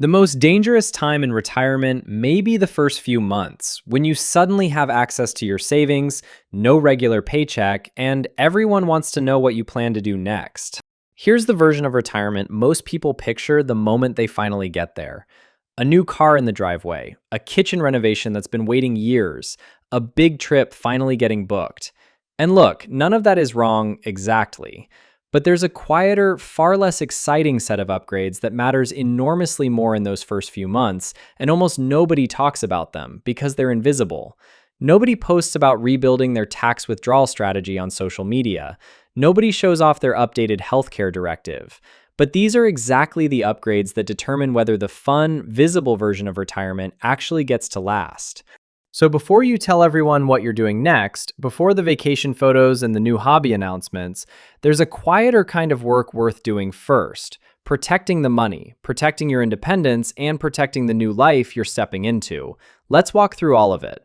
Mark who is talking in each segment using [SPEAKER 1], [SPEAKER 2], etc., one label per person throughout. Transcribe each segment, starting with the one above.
[SPEAKER 1] The most dangerous time in retirement may be the first few months, when you suddenly have access to your savings, no regular paycheck, and everyone wants to know what you plan to do next. Here's the version of retirement most people picture the moment they finally get there. A new car in the driveway, a kitchen renovation that's been waiting years, a big trip finally getting booked. And look, none of that is wrong exactly. But there's a quieter, far less exciting set of upgrades that matters enormously more in those first few months, and almost nobody talks about them because they're invisible. Nobody posts about rebuilding their tax withdrawal strategy on social media. Nobody shows off their updated healthcare directive. But these are exactly the upgrades that determine whether the fun, visible version of retirement actually gets to last. So before you tell everyone what you're doing next, before the vacation photos and the new hobby announcements, there's a quieter kind of work worth doing first: protecting the money, protecting your independence, and protecting the new life you're stepping into. Let's walk through all of it.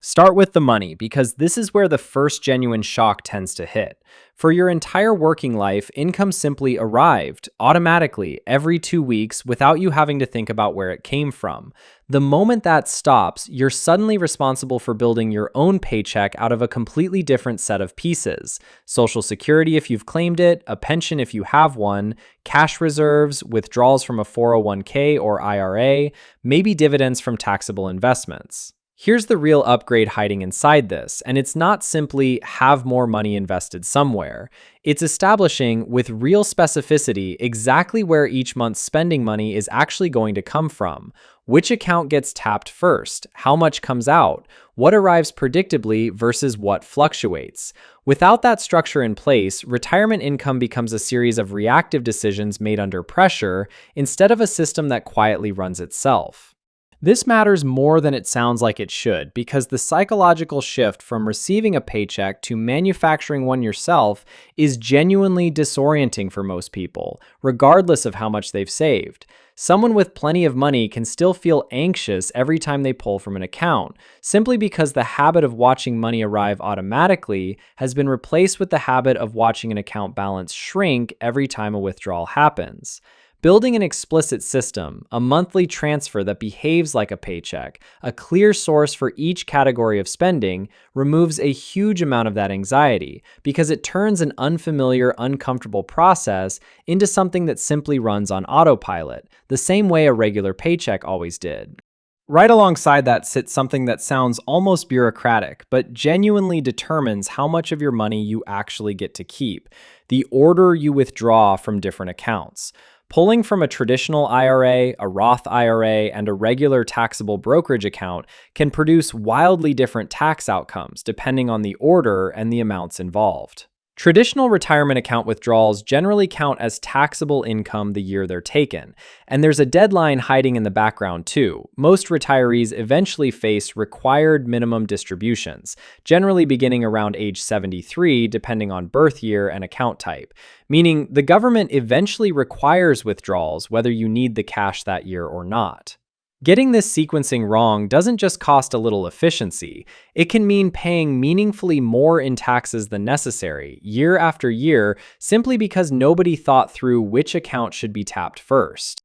[SPEAKER 1] Start with the money, because this is where the first genuine shock tends to hit. For your entire working life, income simply arrived automatically every 2 weeks without you having to think about where it came from. The moment that stops, you're suddenly responsible for building your own paycheck out of a completely different set of pieces. Social Security if you've claimed it, a pension if you have one, cash reserves, withdrawals from a 401k or IRA, maybe dividends from taxable investments. Here's the real upgrade hiding inside this, and it's not simply have more money invested somewhere. It's establishing with real specificity exactly where each month's spending money is actually going to come from. Which account gets tapped first? How much comes out? What arrives predictably versus what fluctuates? Without that structure in place, retirement income becomes a series of reactive decisions made under pressure instead of a system that quietly runs itself. This matters more than it sounds like it should, because the psychological shift from receiving a paycheck to manufacturing one yourself is genuinely disorienting for most people, regardless of how much they've saved. Someone with plenty of money can still feel anxious every time they pull from an account, simply because the habit of watching money arrive automatically has been replaced with the habit of watching an account balance shrink every time a withdrawal happens. Building an explicit system, a monthly transfer that behaves like a paycheck, a clear source for each category of spending, removes a huge amount of that anxiety, because it turns an unfamiliar, uncomfortable process into something that simply runs on autopilot, the same way a regular paycheck always did. Right alongside that sits something that sounds almost bureaucratic, but genuinely determines how much of your money you actually get to keep: the order you withdraw from different accounts. Pulling from a traditional IRA, a Roth IRA, and a regular taxable brokerage account can produce wildly different tax outcomes depending on the order and the amounts involved. Traditional retirement account withdrawals generally count as taxable income the year they're taken, and there's a deadline hiding in the background too. Most retirees eventually face required minimum distributions, generally beginning around age 73 depending on birth year and account type, meaning the government eventually requires withdrawals whether you need the cash that year or not. Getting this sequencing wrong doesn't just cost a little efficiency. It can mean paying meaningfully more in taxes than necessary, year after year, simply because nobody thought through which account should be tapped first.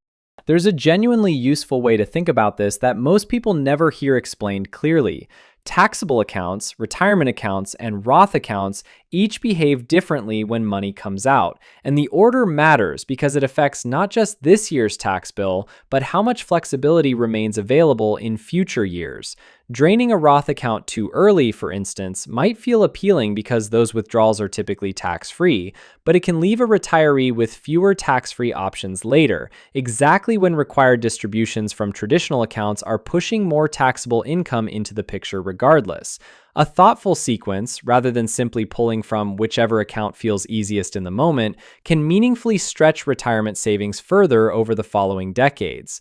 [SPEAKER 1] There's a genuinely useful way to think about this that most people never hear explained clearly. Taxable accounts, retirement accounts, and Roth accounts each behave differently when money comes out, and the order matters because it affects not just this year's tax bill, but how much flexibility remains available in future years. Draining a Roth account too early, for instance, might feel appealing because those withdrawals are typically tax-free, but it can leave a retiree with fewer tax-free options later, exactly when required distributions from traditional accounts are pushing more taxable income into the picture regardless. A thoughtful sequence, rather than simply pulling from whichever account feels easiest in the moment, can meaningfully stretch retirement savings further over the following decades.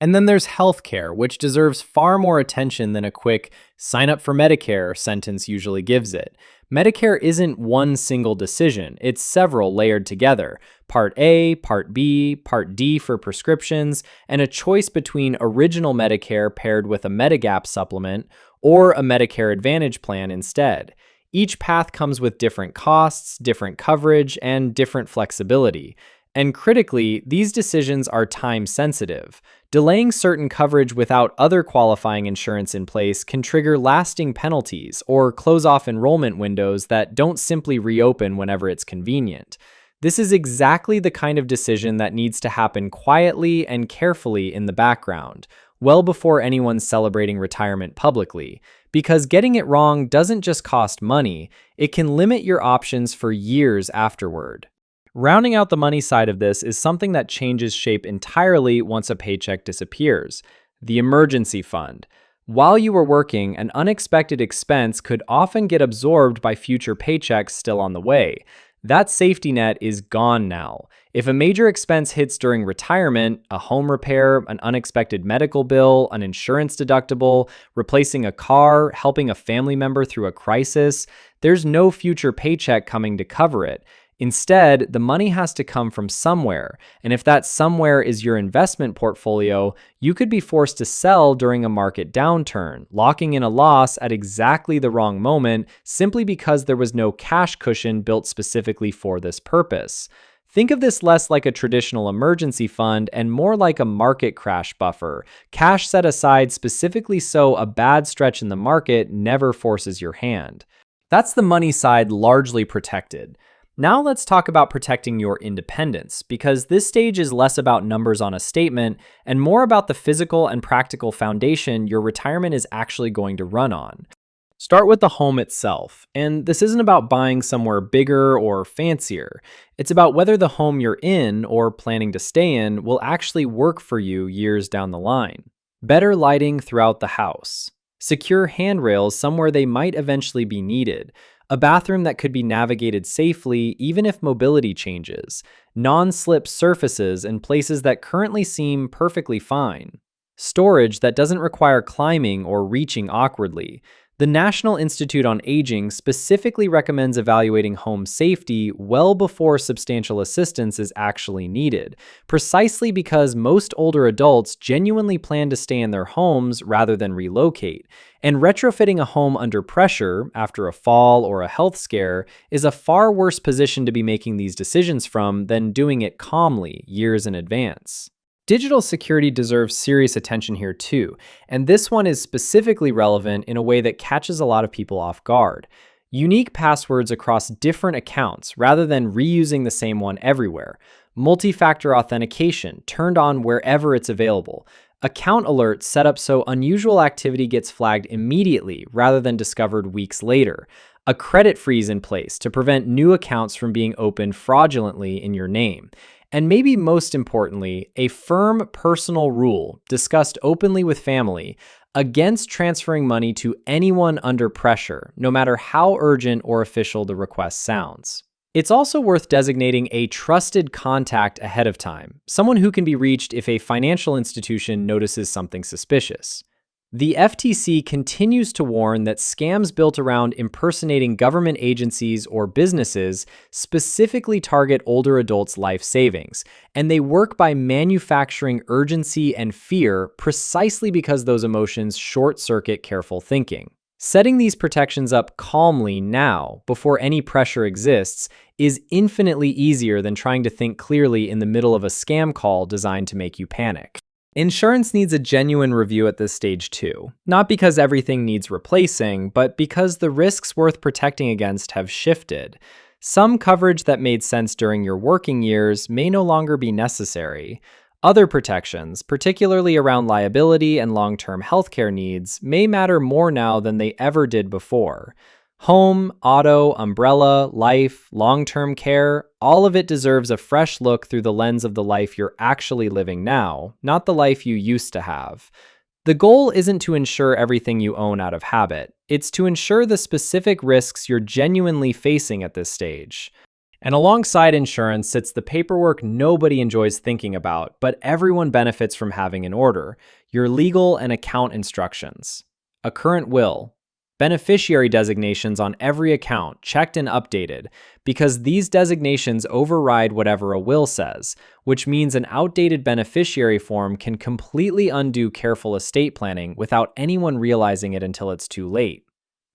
[SPEAKER 1] And then there's healthcare, which deserves far more attention than a quick "sign up for Medicare" sentence usually gives it. Medicare isn't one single decision, it's several layered together: Part A, Part B, Part D for prescriptions, and a choice between original Medicare paired with a Medigap supplement or a Medicare Advantage plan instead. Each path comes with different costs, different coverage, and different flexibility. And critically, these decisions are time sensitive. Delaying certain coverage without other qualifying insurance in place can trigger lasting penalties or close off enrollment windows that don't simply reopen whenever it's convenient. This is exactly the kind of decision that needs to happen quietly and carefully in the background, well before anyone's celebrating retirement publicly, because getting it wrong doesn't just cost money, it can limit your options for years afterward. Rounding out the money side of this is something that changes shape entirely once a paycheck disappears: the emergency fund. While you were working, an unexpected expense could often get absorbed by future paychecks still on the way. That safety net is gone now. If a major expense hits during retirement, a home repair, an unexpected medical bill, an insurance deductible, replacing a car, helping a family member through a crisis, there's no future paycheck coming to cover it. Instead, the money has to come from somewhere, and if that somewhere is your investment portfolio, you could be forced to sell during a market downturn, locking in a loss at exactly the wrong moment simply because there was no cash cushion built specifically for this purpose. Think of this less like a traditional emergency fund and more like a market crash buffer, cash set aside specifically so a bad stretch in the market never forces your hand. That's the money side largely protected. Now let's talk about protecting your independence, because this stage is less about numbers on a statement and more about the physical and practical foundation your retirement is actually going to run on. Start with the home itself, and this isn't about buying somewhere bigger or fancier. It's about whether the home you're in or planning to stay in will actually work for you years down the line. Better lighting throughout the house. Secure handrails somewhere they might eventually be needed. A bathroom that could be navigated safely even if mobility changes. Non-slip surfaces in places that currently seem perfectly fine. Storage that doesn't require climbing or reaching awkwardly. The National Institute on Aging specifically recommends evaluating home safety well before substantial assistance is actually needed, precisely because most older adults genuinely plan to stay in their homes rather than relocate. And retrofitting a home under pressure, after a fall or a health scare, is a far worse position to be making these decisions from than doing it calmly years in advance. Digital security deserves serious attention here too, and this one is specifically relevant in a way that catches a lot of people off guard. Unique passwords across different accounts rather than reusing the same one everywhere. Multi-factor authentication turned on wherever it's available. Account alerts set up so unusual activity gets flagged immediately rather than discovered weeks later. A credit freeze in place to prevent new accounts from being opened fraudulently in your name. And maybe most importantly, a firm personal rule discussed openly with family against transferring money to anyone under pressure, no matter how urgent or official the request sounds. It's also worth designating a trusted contact ahead of time, someone who can be reached if a financial institution notices something suspicious. The FTC continues to warn that scams built around impersonating government agencies or businesses specifically target older adults' life savings, and they work by manufacturing urgency and fear precisely because those emotions short-circuit careful thinking. Setting these protections up calmly now, before any pressure exists, is infinitely easier than trying to think clearly in the middle of a scam call designed to make you panic. Insurance needs a genuine review at this stage too, not because everything needs replacing, but because the risks worth protecting against have shifted. Some coverage that made sense during your working years may no longer be necessary. Other protections, particularly around liability and long-term healthcare needs, may matter more now than they ever did before. Home, auto, umbrella, life, long-term care, all of it deserves a fresh look through the lens of the life you're actually living now, not the life you used to have. The goal isn't to insure everything you own out of habit. It's to insure the specific risks you're genuinely facing at this stage. And alongside insurance sits the paperwork nobody enjoys thinking about, but everyone benefits from having in order: your legal and account instructions, a current will, beneficiary designations on every account, checked and updated, because these designations override whatever a will says, which means an outdated beneficiary form can completely undo careful estate planning without anyone realizing it until it's too late.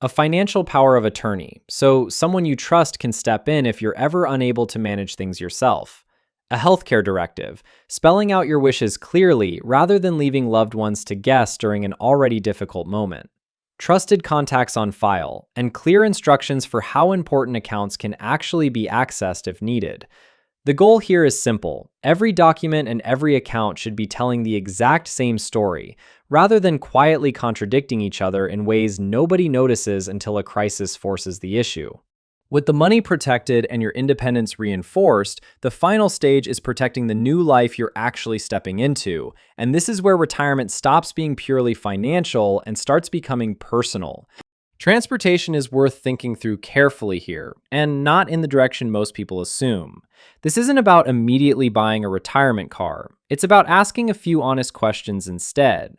[SPEAKER 1] A financial power of attorney, so someone you trust can step in if you're ever unable to manage things yourself. A healthcare directive, spelling out your wishes clearly rather than leaving loved ones to guess during an already difficult moment. Trusted contacts on file, and clear instructions for how important accounts can actually be accessed if needed. The goal here is simple. Every document and every account should be telling the exact same story, rather than quietly contradicting each other in ways nobody notices until a crisis forces the issue. With the money protected and your independence reinforced, the final stage is protecting the new life you're actually stepping into. And this is where retirement stops being purely financial and starts becoming personal. Transportation is worth thinking through carefully here, and not in the direction most people assume. This isn't about immediately buying a retirement car. It's about asking a few honest questions instead.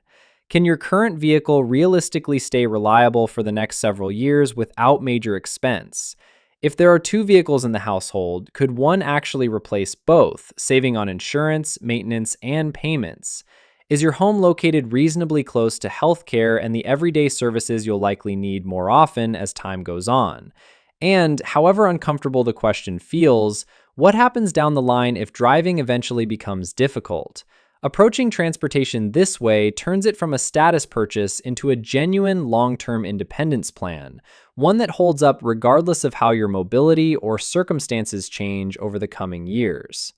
[SPEAKER 1] Can your current vehicle realistically stay reliable for the next several years without major expense? If there are two vehicles in the household, could one actually replace both, saving on insurance, maintenance, and payments? Is your home located reasonably close to healthcare and the everyday services you'll likely need more often as time goes on? And, however uncomfortable the question feels, what happens down the line if driving eventually becomes difficult? Approaching transportation this way turns it from a status purchase into a genuine long-term independence plan, one that holds up regardless of how your mobility or circumstances change over the coming years.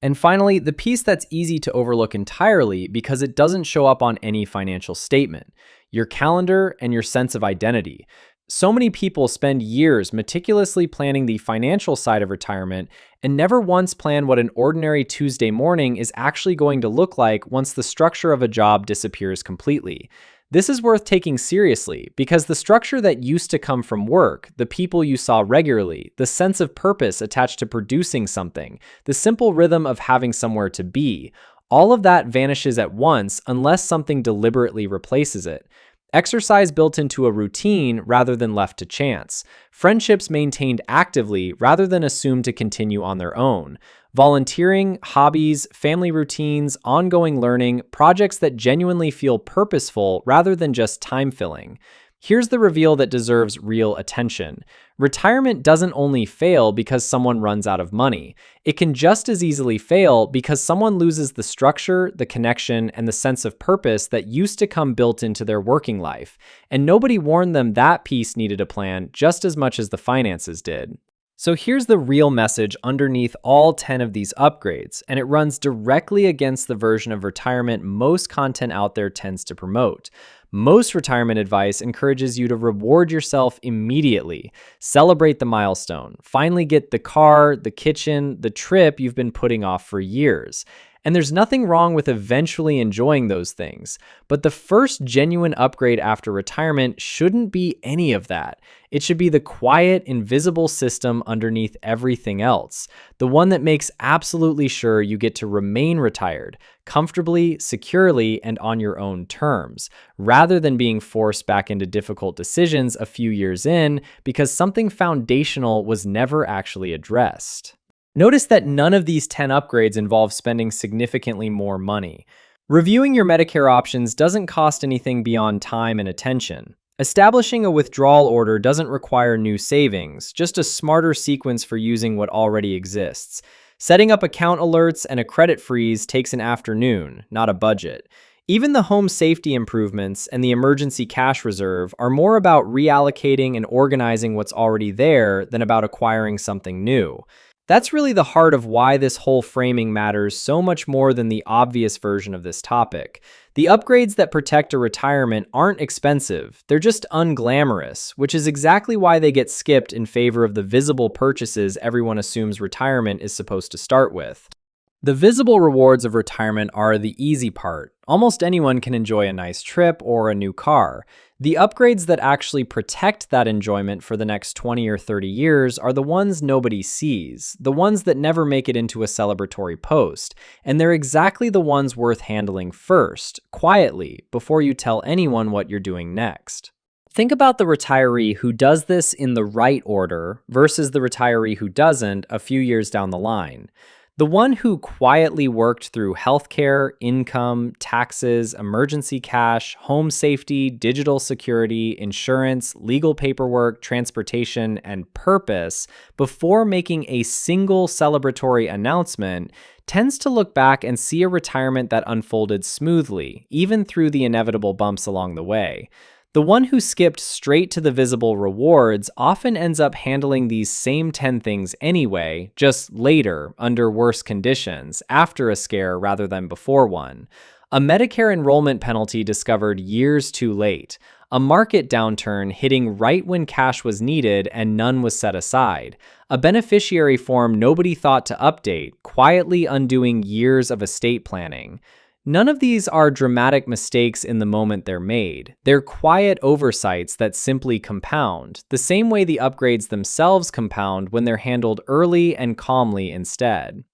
[SPEAKER 1] And finally, the piece that's easy to overlook entirely because it doesn't show up on any financial statement: your calendar and your sense of identity. So many people spend years meticulously planning the financial side of retirement and never once plan what an ordinary Tuesday morning is actually going to look like once the structure of a job disappears completely. This is worth taking seriously because the structure that used to come from work, the people you saw regularly, the sense of purpose attached to producing something, the simple rhythm of having somewhere to be, all of that vanishes at once unless something deliberately replaces it. Exercise built into a routine rather than left to chance. Friendships maintained actively rather than assumed to continue on their own. Volunteering, hobbies, family routines, ongoing learning, projects that genuinely feel purposeful rather than just time-filling. Here's the reveal that deserves real attention. Retirement doesn't only fail because someone runs out of money. It can just as easily fail because someone loses the structure, the connection, and the sense of purpose that used to come built into their working life. And nobody warned them that piece needed a plan just as much as the finances did. So here's the real message underneath all 10 of these upgrades, and it runs directly against the version of retirement most content out there tends to promote. Most retirement advice encourages you to reward yourself immediately, celebrate the milestone, finally get the car, the kitchen, the trip you've been putting off for years. And there's nothing wrong with eventually enjoying those things, but the first genuine upgrade after retirement shouldn't be any of that. It should be the quiet, invisible system underneath everything else, the one that makes absolutely sure you get to remain retired, comfortably, securely, and on your own terms, rather than being forced back into difficult decisions a few years in because something foundational was never actually addressed. Notice that none of these 10 upgrades involve spending significantly more money. Reviewing your Medicare options doesn't cost anything beyond time and attention. Establishing a withdrawal order doesn't require new savings, just a smarter sequence for using what already exists. Setting up account alerts and a credit freeze takes an afternoon, not a budget. Even the home safety improvements and the emergency cash reserve are more about reallocating and organizing what's already there than about acquiring something new. That's really the heart of why this whole framing matters so much more than the obvious version of this topic. The upgrades that protect a retirement aren't expensive, they're just unglamorous, which is exactly why they get skipped in favor of the visible purchases everyone assumes retirement is supposed to start with. The visible rewards of retirement are the easy part. Almost anyone can enjoy a nice trip or a new car. The upgrades that actually protect that enjoyment for the next 20 or 30 years are the ones nobody sees, the ones that never make it into a celebratory post, and they're exactly the ones worth handling first, quietly, before you tell anyone what you're doing next. Think about the retiree who does this in the right order versus the retiree who doesn't a few years down the line. The one who quietly worked through healthcare, income, taxes, emergency cash, home safety, digital security, insurance, legal paperwork, transportation, and purpose before making a single celebratory announcement tends to look back and see a retirement that unfolded smoothly, even through the inevitable bumps along the way. The one who skipped straight to the visible rewards often ends up handling these same 10 things anyway, just later, under worse conditions, after a scare rather than before one. A Medicare enrollment penalty discovered years too late. A market downturn hitting right when cash was needed and none was set aside. A beneficiary form nobody thought to update, quietly undoing years of estate planning. None of these are dramatic mistakes in the moment they're made. They're quiet oversights that simply compound, the same way the upgrades themselves compound when they're handled early and calmly instead.